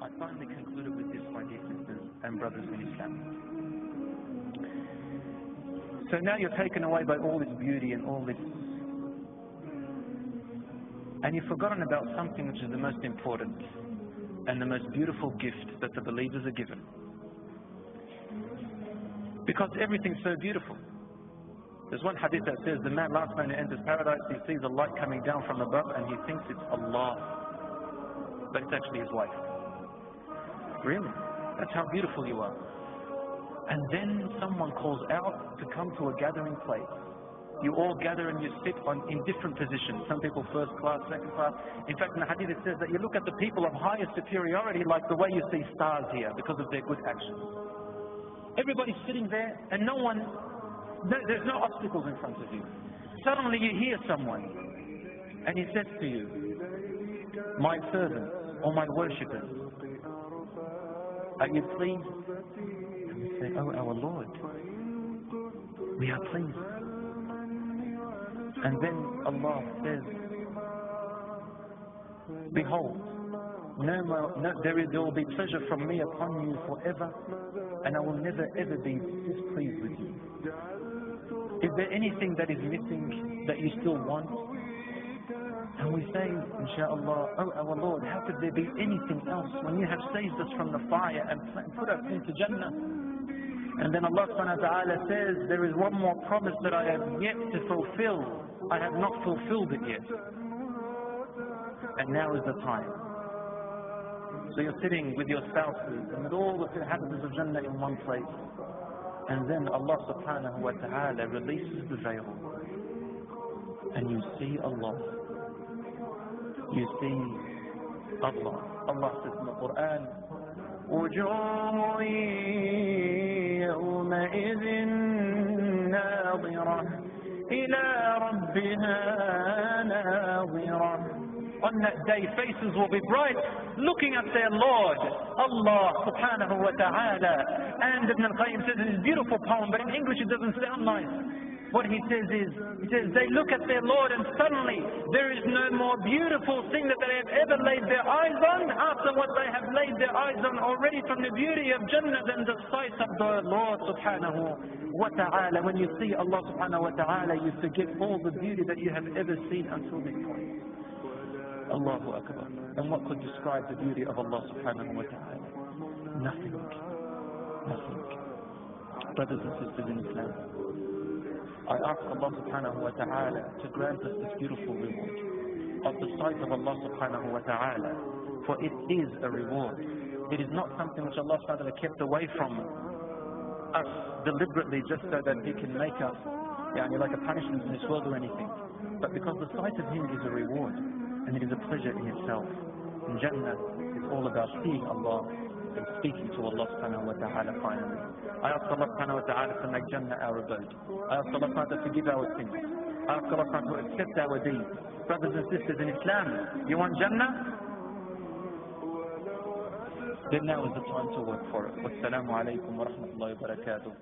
I finally concluded with this, my dear sisters and brothers in Islam. So now you're taken away by all this beauty and all this, and you've forgotten about something which is the most important and the most beautiful gift that the believers are given. Because everything's so beautiful. There's one hadith that says the last man who enters paradise, he sees a light coming down from above and he thinks it's Allah, but it's actually his wife. Really? That's how beautiful you are. And then someone calls out to come to a gathering place. You all gather and you sit in different positions. Some people first class, second class. In fact, in the hadith it says that you look at the people of higher superiority like the way you see stars here because of their good actions. Everybody's sitting there and there's no obstacles in front of you. Suddenly you hear someone and he says to you, my servants or my worshippers, are you pleased? And you say, oh our Lord, we are pleased. And then Allah says, behold, there will be pleasure from me upon you forever, and I will never ever be displeased with you. Is there anything that is missing that you still want? And we say, inshaAllah, oh our Lord, how could there be anything else when you have saved us from the fire and put us into Jannah? And then Allah subhanahu wa ta'ala says, there is one more promise that I have yet to fulfill. I have not fulfilled it yet. And now is the time. So you're sitting with your spouses and with all the inhabitants of Jannah in one place. And then Allah subhanahu wa ta'ala releases the veil. And you see Allah. You see Allah. Allah says in the Quran, وجوه يومئذ ناظرة إلى ربها ناظرة. On that day, faces will be bright, looking at their Lord, Allah subhanahu wa ta'ala. And Ibn al-Qayyim says in his beautiful poem, but in English it doesn't sound nice. What he says is, they look at their Lord and suddenly there is no more beautiful thing that they have ever laid their eyes on after what they have laid their eyes on already from the beauty of Jannah than the sight of the Lord subhanahu wa ta'ala. When you see Allah subhanahu wa ta'ala, you forget all the beauty that you have ever seen until this point. Allahu Akbar. And what could describe the beauty of Allah subhanahu wa ta'ala? Nothing. Nothing. Brothers and sisters in Islam, I ask Allah subhanahu wa ta'ala to grant us this beautiful reward of the sight of Allah subhanahu wa ta'ala, for it is a reward. It is not something which Allah subhanahu wa ta'ala kept away from us deliberately just so that He can make us like a punishment in this world or anything, but because the sight of Him is a reward and it is a pleasure in itself. And Jannah is all about seeing Allah and speaking to Allah subhanahu wa ta'ala finally. I ask Allah subhanahu wa ta'ala to make Jannah our abode. I ask Allah subhanahu wa ta'ala to forgive our sins. I ask Allah subhanahu wa ta'ala to accept our deeds. Brothers and sisters in Islam, you want Jannah? Then now is the time to work for it. Wassalamu alaikum wa rahmatullahi wa barakatuh.